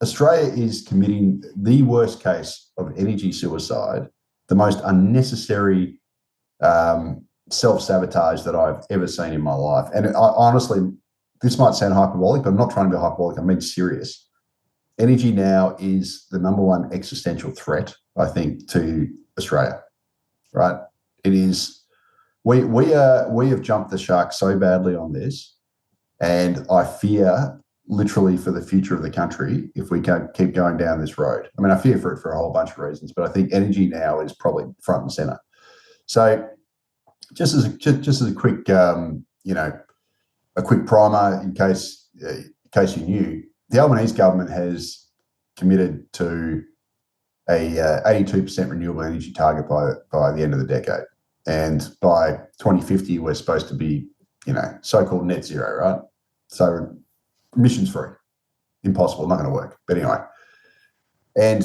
Australia is committing the worst case of energy suicide, the most unnecessary self-sabotage that I've ever seen in my life. And honestly, this might sound hyperbolic, but I'm not trying to be hyperbolic. I'm being serious. Energy now is the number one existential threat, I think, to Australia, right? It is. We have jumped the shark so badly on this, and I fear literally for the future of the country if we keep going down this road. I mean, I fear for it for a whole bunch of reasons, but I think energy now is probably front and center. So, just as a quick, a quick primer in case you knew, the Albanese government has committed to a 82% renewable energy target by the end of the decade, and by 2050 we're supposed to be, so-called net zero, right? So emissions free. Impossible, not going to work. But anyway, and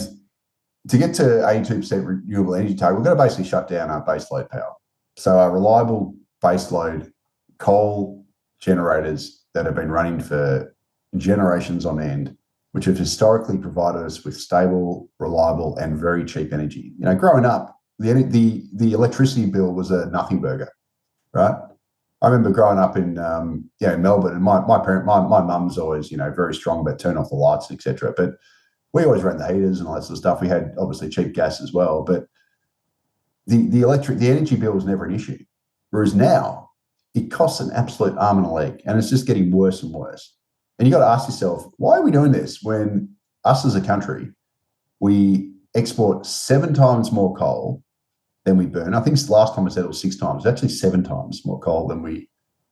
to get to 82% renewable energy target, we're going to basically shut down our baseload power. So our reliable baseload coal generators that have been running for generations on end, which have historically provided us with stable, reliable, and very cheap energy. Growing up, the electricity bill was a nothing burger, right? I remember growing up in Melbourne, and my mum's always very strong about turn off the lights, etc. But we always ran the heaters and all that sort of stuff. We had obviously cheap gas as well, but the energy bill was never an issue. Whereas now, it costs an absolute arm and a leg, and it's just getting worse and worse. And you got to ask yourself, why are we doing this when us as a country, we export 7 times more coal than we burn? I think the last time I said it was 6 times. It's actually 7 times more coal than we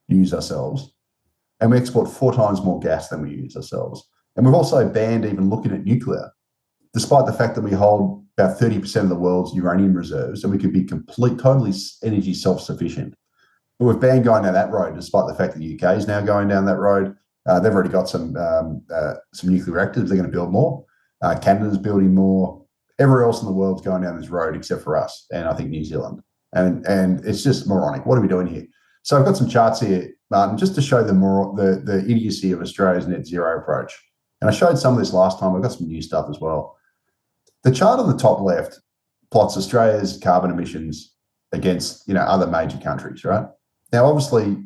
use ourselves. And we export 4 times more gas than we use ourselves. And we've also banned even looking at nuclear, despite the fact that we hold about 30% of the world's uranium reserves, and we could be totally energy self-sufficient. But we've banned going down that road, despite the fact that the UK is now going down that road. They've already got some nuclear reactors. They're going to build more. Canada's building more. Everywhere else in the world's going down this road except for us, and I think New Zealand. And it's just moronic. What are we doing here? So I've got some charts here, Martin, just to show the idiocy of Australia's net zero approach. And I showed some of this last time. I've got some new stuff as well. The chart on the top left plots Australia's carbon emissions against other major countries, right? Now, obviously,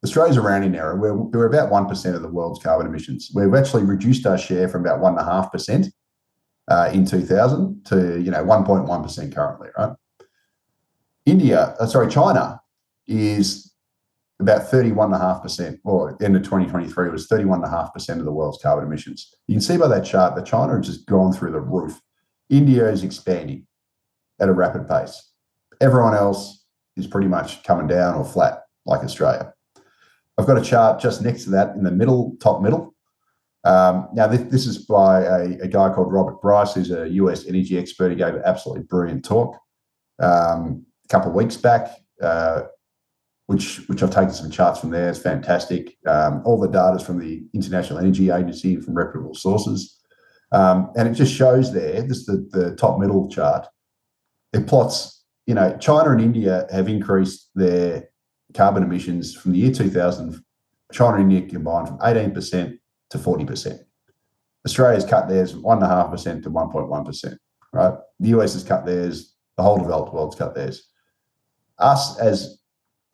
Australia's a rounding error. We're about 1% of the world's carbon emissions. We've actually reduced our share from about 1.5% in 2000 to 1.1% currently, right? China is about 31.5%, or end of 2023 it was 31.5% of the world's carbon emissions. You can see by that chart that China has just gone through the roof. India is expanding at a rapid pace. Everyone else is pretty much coming down or flat like Australia. I've got a chart just next to that in the middle, top middle. Now, this is by a guy called Robert Bryce, who's a US energy expert. He gave an absolutely brilliant talk a couple of weeks back, which I've taken some charts from there. It's fantastic. All the data is from the International Energy Agency, from reputable sources. And it just shows there, this is the top middle chart. It plots, China and India have increased their carbon emissions from the year 2000, China and India combined from 18% to 40%. Australia's cut theirs from 1.5% to 1.1%, right? The US has cut theirs, the whole developed world's cut theirs. Us as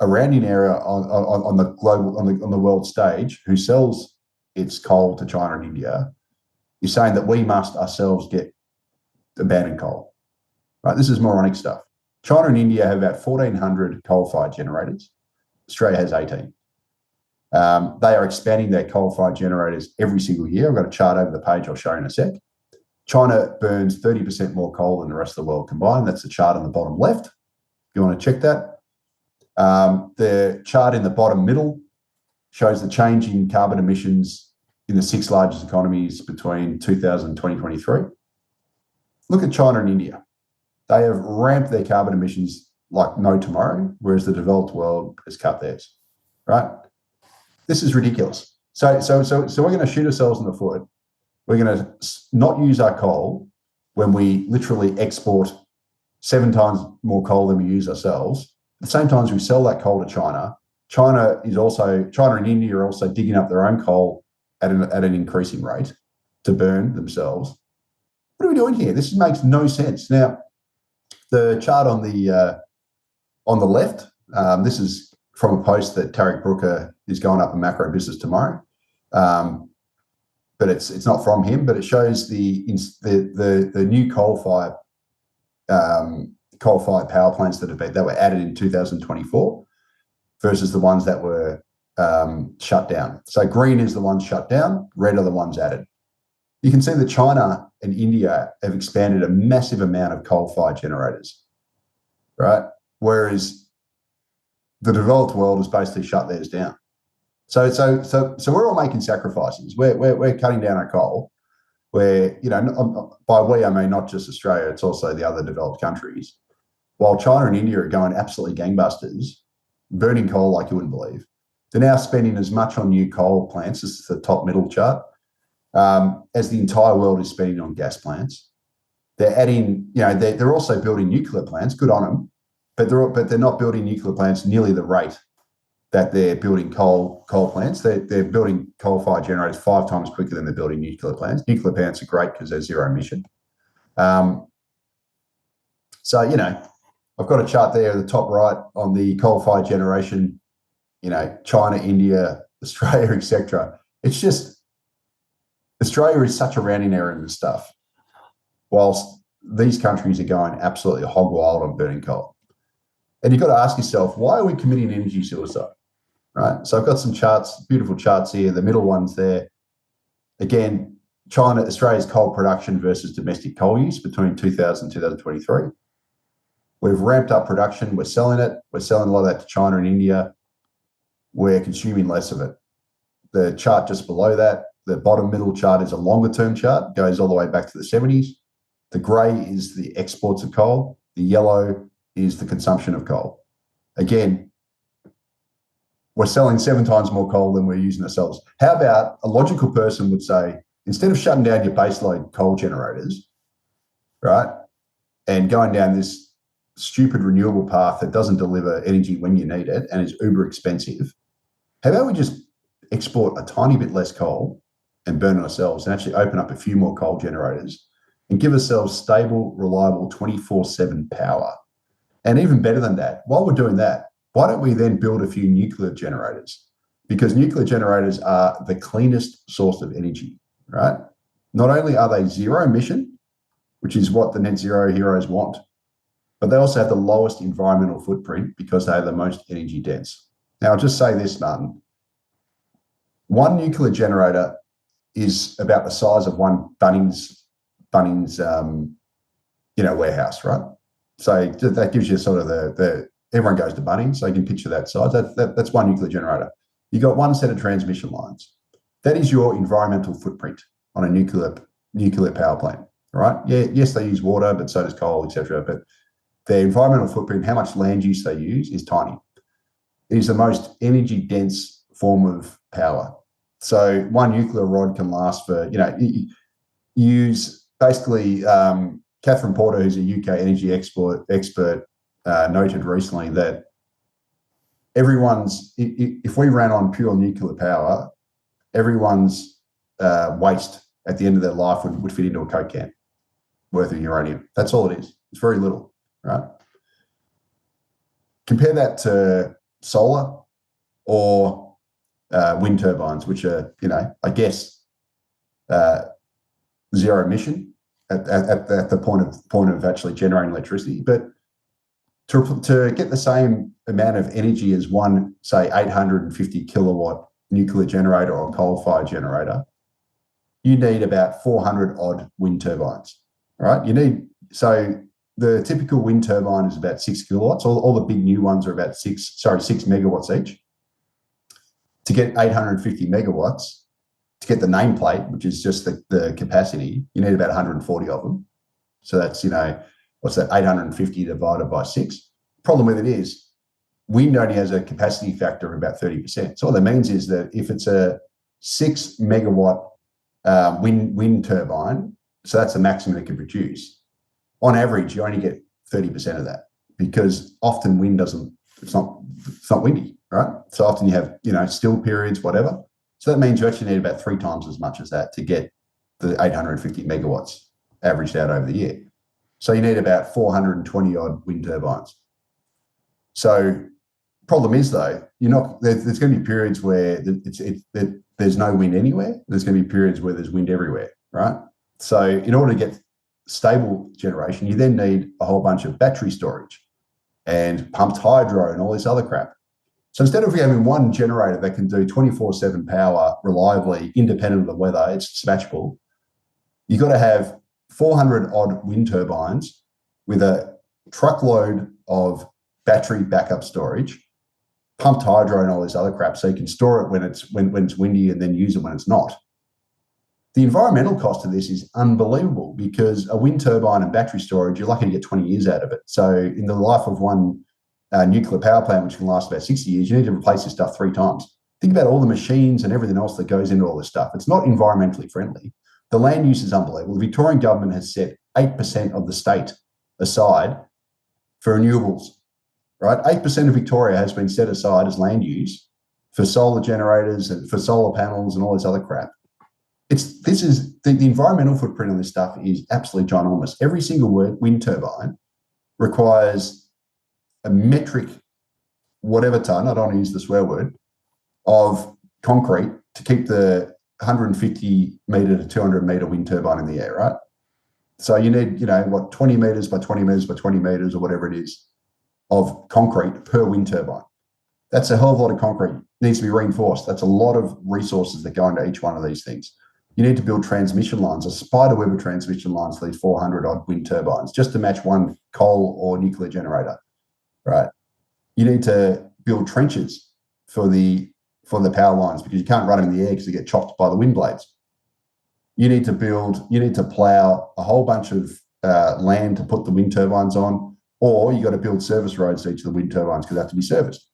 a rounding area on the world stage, who sells its coal to China and India, is saying that we must ourselves get abandoned coal, right? This is moronic stuff. China and India have about 1,400 coal-fired generators. Australia has 18. They are expanding their coal-fired generators every single year. I've got a chart over the page I'll show you in a sec. China burns 30% more coal than the rest of the world combined. That's the chart on the bottom left, if you want to check that. The chart in the bottom middle shows the change in carbon emissions in the 6 largest economies between 2000 and 2023. Look at China and India. They have ramped their carbon emissions like no tomorrow, whereas the developed world has cut theirs, right? This is ridiculous. So we're going to shoot ourselves in the foot. We're going to not use our coal when we literally export 7 times more coal than we use ourselves. At the same time as we sell that coal to China, China and India are also digging up their own coal at an increasing rate to burn themselves. What are we doing here? This makes no sense. Now, the chart on the left, this is from a post that Tarek Brooker is going up in Macro Business tomorrow. But it's not from him, but it shows the new coal-fired power plants that were added in 2024 versus the ones that were shut down. So green is the ones shut down, red are the ones added. You can see that China and India have expanded a massive amount of coal-fired generators, right? Whereas the developed world has basically shut theirs down. So we're all making sacrifices. We're cutting down our coal. Where, by we I mean not just Australia, it's also the other developed countries. While China and India are going absolutely gangbusters, burning coal like you wouldn't believe. They're now spending as much on new coal plants, this is the top middle chart, as the entire world is spending on gas plants. They're adding, they're also building nuclear plants, good on them, but they're not building nuclear plants nearly the rate that they're building coal plants. They're building coal-fired generators 5 times quicker than they're building nuclear plants. Nuclear plants are great because they're zero emission. So, I've got a chart there at the top right on the coal-fired generation, China, India, Australia, etc. It's just Australia is such a rounding error in this stuff, whilst these countries are going absolutely hog wild on burning coal. And you've got to ask yourself, why are we committing energy suicide? Right. So I've got some charts, beautiful charts here. The middle one's there. Again, Australia's coal production versus domestic coal use between 2000 and 2023. We've ramped up production. We're selling it. We're selling a lot of that to China and India. We're consuming less of it. The chart just below that, the bottom middle chart is a longer term chart, goes all the way back to the 70s. The grey is the exports of coal. The yellow is the consumption of coal. Again, we're selling 7 times more coal than we're using ourselves. How about a logical person would say, instead of shutting down your baseload coal generators, right, and going down this stupid renewable path that doesn't deliver energy when you need it and is uber expensive, how about we just export a tiny bit less coal and burn it ourselves and actually open up a few more coal generators and give ourselves stable, reliable 24/7 power? And even better than that, while we're doing that, why don't we then build a few nuclear generators? Because nuclear generators are the cleanest source of energy, right? Not only are they zero emission, which is what the net zero heroes want, but they also have the lowest environmental footprint because they are the most energy dense. Now, I'll just say this, Martin. One nuclear generator is about the size of one Bunnings warehouse, right? So that gives you sort of the everyone goes to Bunnings, so you can picture that size. That's one nuclear generator. You've got one set of transmission lines. That is your environmental footprint on a nuclear power plant, right? Yeah, yes, they use water, but so does coal, etc. But their environmental footprint, how much land use they use, is tiny. It is the most energy dense form of power. So one nuclear rod can last for, use basically, Catherine Porter, who's a UK energy expert, noted recently that if we ran on pure nuclear power, everyone's waste at the end of their life would fit into a Coke can worth of uranium. That's all it is. It's very little, right? Compare that to solar or wind turbines, which are, I guess, zero emission at the point of actually generating electricity. But to get the same amount of energy as one, say, 850 kilowatt nuclear generator or coal-fired generator, you need about 400 odd wind turbines, right? So the typical wind turbine is about 6 kilowatts. All the big new ones are about 6 megawatts each. To get 850 megawatts, to get the nameplate, which is just the capacity, you need about 140 of them. So that's, what's that, 850 divided by 6. Problem with it is wind only has a capacity factor of about 30%. So what that means is that if it's a 6 megawatt wind turbine, so that's the maximum it can produce, on average, you only get 30% of that because often wind it's not windy, right? So often you have, still periods, whatever. So that means you actually need about 3 times as much as that to get the 850 megawatts averaged out over the year. So you need about 420 odd wind turbines. So problem is though, there's going to be periods where there's no wind anywhere. There's going to be periods where there's wind everywhere, right? So in order to get stable generation, you then need a whole bunch of battery storage and pumped hydro and all this other crap. So instead of having one generator that can do 24/7 power reliably, independent of the weather, it's dispatchable, you've got to have 400 odd wind turbines with a truckload of battery backup storage, pumped hydro and all this other crap, so you can store it when it's windy and then use it when it's not. The environmental cost of this is unbelievable because a wind turbine and battery storage, you're lucky to get 20 years out of it. So in the life of one nuclear power plant, which can last about 60 years, you need to replace this stuff 3 times. Think about all the machines and everything else that goes into all this stuff. It's not environmentally friendly. The land use is unbelievable. The Victorian government has set 8% of the state aside for renewables, right? 8% of Victoria has been set aside as land use for solar generators and for solar panels and all this other crap. The environmental footprint of this stuff is absolutely ginormous. Every single wind turbine requires a metric, whatever ton, I don't want to use the swear word, of concrete to keep the 150 metre to 200 metre wind turbine in the air, right? So you need, 20 metres by 20 metres by 20 metres or whatever it is of concrete per wind turbine. That's a hell of a lot of concrete. It needs to be reinforced. That's a lot of resources that go into each one of these things. You need to build transmission lines, a spiderweb of transmission lines for these 400 odd wind turbines just to match one coal or nuclear generator, right? You need to build trenches for the power lines because you can't run them in the air because they get chopped by the wind blades. You need to plow a whole bunch of land to put the wind turbines on, or you got to build service roads to each of the wind turbines because they have to be serviced,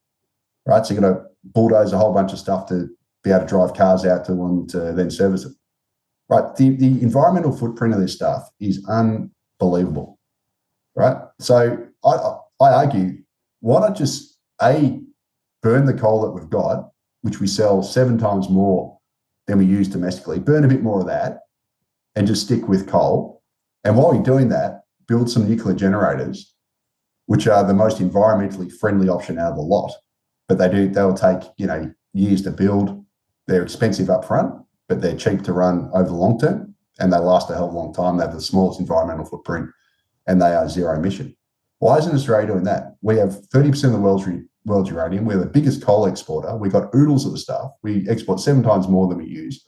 right? So you got to bulldoze a whole bunch of stuff to be able to drive cars out to them to then service it. Right, the environmental footprint of this stuff is unbelievable, right? So I argue, why not just burn the coal that we've got, which we sell 7 times more than we use domestically, burn a bit more of that and just stick with coal. And while you're doing that, build some nuclear generators, which are the most environmentally friendly option out of the lot. But they'll take, years to build. They're expensive up front, but they're cheap to run over the long term and they last a hell of a long time. They have the smallest environmental footprint and they are zero emission. Why isn't Australia doing that? We have 30% of the world's uranium. We're the biggest coal exporter. We've got oodles of the stuff. We export 7 times more than we use.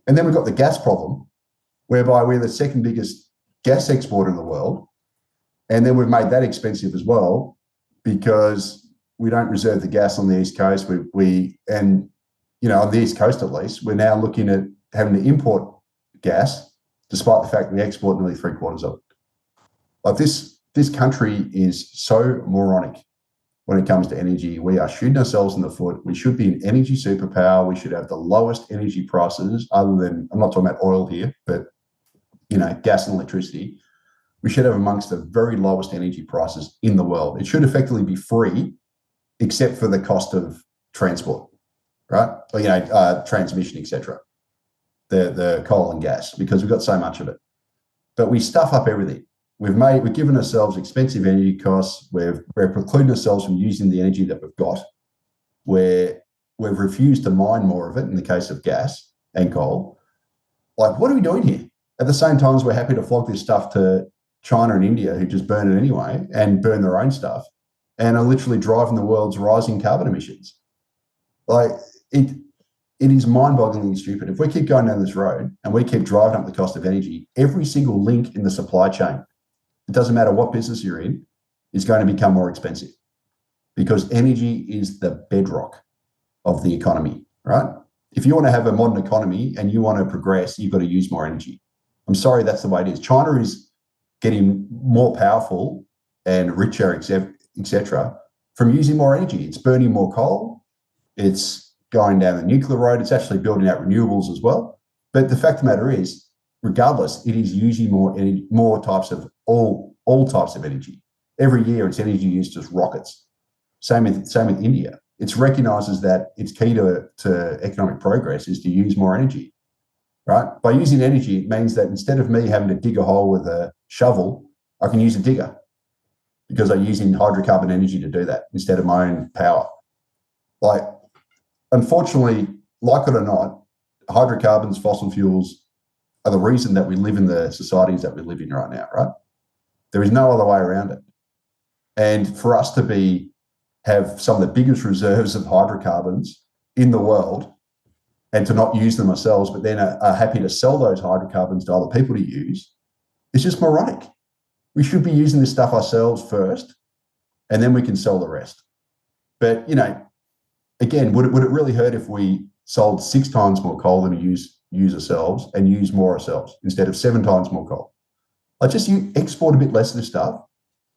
And then we've got the gas problem, whereby we're the second biggest gas exporter in the world. And then we've made that expensive as well because we don't reserve the gas on the East Coast. On the East Coast at least, we're now looking at having to import gas, despite the fact we export nearly 3/4 of it. Like this country is so moronic when it comes to energy. We are shooting ourselves in the foot. We should be an energy superpower. We should have the lowest energy prices, other than, I'm not talking about oil here, but gas and electricity. We should have amongst the very lowest energy prices in the world. It should effectively be free, except for the cost of transport. Right? Transmission, etc. The coal and gas, because we've got so much of it. But we stuff up everything. We've given ourselves expensive energy costs. We're precluding ourselves from using the energy that we've got. We've refused to mine more of it in the case of gas and coal. Like, what are we doing here? At the same time as we're happy to flog this stuff to China and India, who just burn it anyway and burn their own stuff and are literally driving the world's rising carbon emissions. Like, it is mind-bogglingly stupid. If we keep going down this road and we keep driving up the cost of energy, every single link in the supply chain, it doesn't matter what business you're in, is going to become more expensive because energy is the bedrock of the economy, right? If you want to have a modern economy and you want to progress, you've got to use more energy. I'm sorry, that's the way it is. China is getting more powerful and richer, etc., from using more energy. It's burning more coal. It's going down the nuclear road. It's actually building out renewables as well. But the fact of the matter is, regardless, it is using more types of all types of energy. Every year, its energy use just rockets. Same with India. It recognises that its key to economic progress is to use more energy. right? By using energy, it means that instead of me having to dig a hole with a shovel, I can use a digger because I'm using hydrocarbon energy to do that instead of my own power. Like, unfortunately, like it or not, hydrocarbons, fossil fuels are the reason that we live in the societies that we live in right now, right? There is no other way around it. And for us to have some of the biggest reserves of hydrocarbons in the world and to not use them ourselves, but then are happy to sell those hydrocarbons to other people to use, it's just moronic. We should be using this stuff ourselves first, and then we can sell the rest. But, again, would it really hurt if we sold 6 times more coal than we use ourselves and use more ourselves instead of 7 times more coal? You export a bit less of this stuff,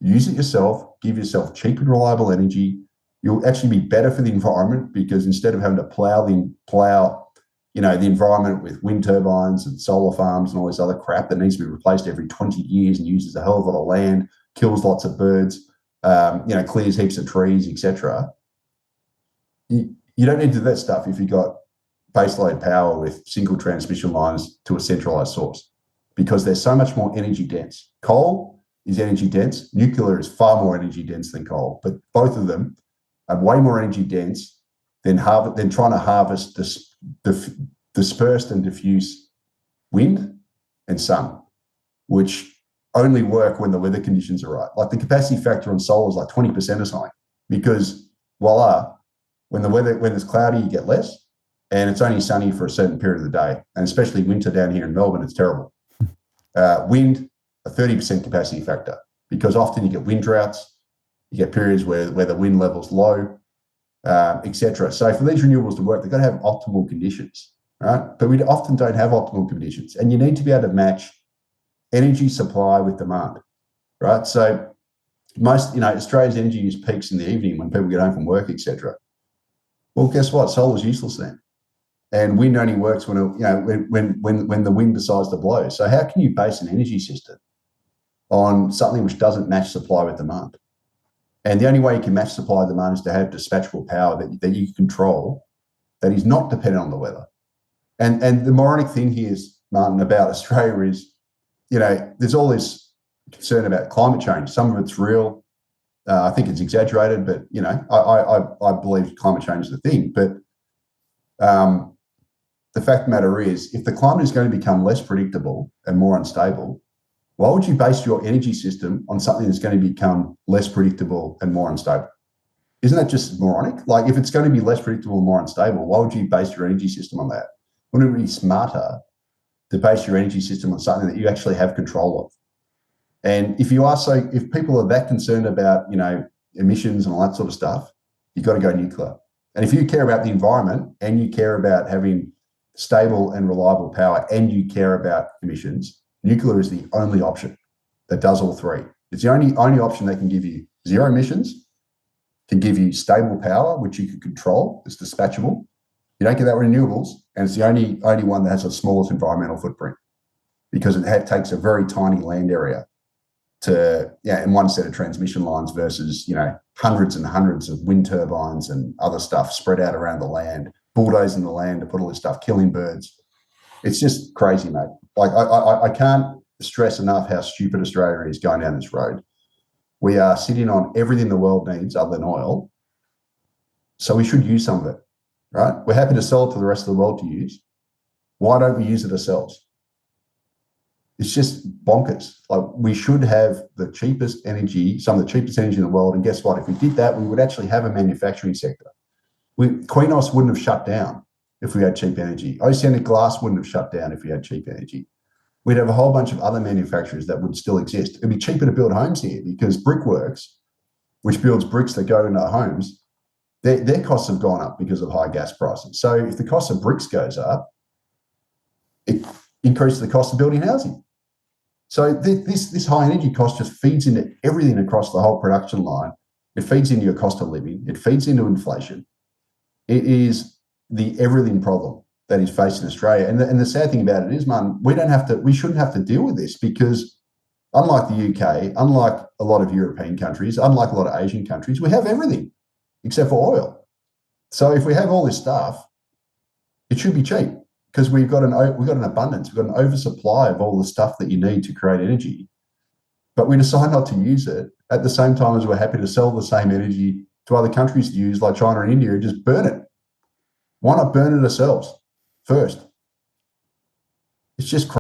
use it yourself, give yourself cheap and reliable energy. You'll actually be better for the environment because instead of having to plow the environment with wind turbines and solar farms and all this other crap that needs to be replaced every 20 years and uses a hell of a lot of land, kills lots of birds, clears heaps of trees, etc. You don't need to do that stuff if you've got baseload power with single transmission lines to a centralized source because they're so much more energy dense. Coal is energy dense. Nuclear is far more energy dense than coal, but both of them are way more energy dense than trying to harvest dispersed and diffuse wind and sun, which only work when the weather conditions are right. Like the capacity factor on solar is like 20% or something because voila, when it's cloudy, you get less, and it's only sunny for a certain period of the day. And especially winter down here in Melbourne, it's terrible. Wind, a 30% capacity factor because often you get wind droughts, you get periods where the wind level's low, etc. So for these renewables to work, they've got to have optimal conditions, right? But we often don't have optimal conditions, and you need to be able to match energy supply with demand, right? So Australia's energy use peaks in the evening when people get home from work, etc. Well, guess what? Solar's useless then, and wind only works when the wind decides to blow. So how can you base an energy system on something which doesn't match supply with demand? And the only way you can match supply and demand is to have dispatchable power that you can control that is not dependent on the weather. And the moronic thing here is, Martin, about Australia is, there's all this concern about climate change. Some of it's real. I think it's exaggerated, but, I believe climate change is the thing. But the fact of the matter is, if the climate is going to become less predictable and more unstable, why would you base your energy system on something that's going to become less predictable and more unstable? Isn't that just moronic? Like, if it's going to be less predictable and more unstable, why would you base your energy system on that? Wouldn't it be smarter to base your energy system on something that you actually have control of? And if people are that concerned about, emissions and all that sort of stuff, you've got to go nuclear. And if you care about the environment and you care about having stable and reliable power and you care about emissions, nuclear is the only option that does all three. It's the only option that can give you zero emissions, can give you stable power, which you can control, it's dispatchable. You don't get that with renewables, and it's the only one that has the smallest environmental footprint because it takes a very tiny land area in one set of transmission lines versus, hundreds and hundreds of wind turbines and other stuff spread out around the land, bulldozing the land to put all this stuff, killing birds. It's just crazy, mate. Like, I can't stress enough how stupid Australia is going down this road. We are sitting on everything the world needs other than oil, so we should use some of it, right? We're happy to sell it to the rest of the world to use. Why don't we use it ourselves? It's just bonkers. Like, we should have the cheapest energy, some of the cheapest energy in the world, and guess what? If we did that, we would actually have a manufacturing sector. Quenos wouldn't have shut down if we had cheap energy. Oceanic Glass wouldn't have shut down if we had cheap energy. We'd have a whole bunch of other manufacturers that would still exist. It'd be cheaper to build homes here because Brickworks, which builds bricks that go into homes, their costs have gone up because of high gas prices. So if the cost of bricks goes up, it increases the cost of building housing. So this high energy cost just feeds into everything across the whole production line. It feeds into your cost of living. It feeds into inflation. It is the everything problem that is facing Australia. And the sad thing about it is, Martin, we shouldn't have to deal with this because unlike the UK, unlike a lot of European countries, unlike a lot of Asian countries, we have everything except for oil. So if we have all this stuff, it should be cheap because we've got an abundance, we've got an oversupply of all the stuff that you need to create energy, but we decide not to use it at the same time as we're happy to sell the same energy to other countries to use, like China and India, and just burn it. Why not burn it ourselves first? It's just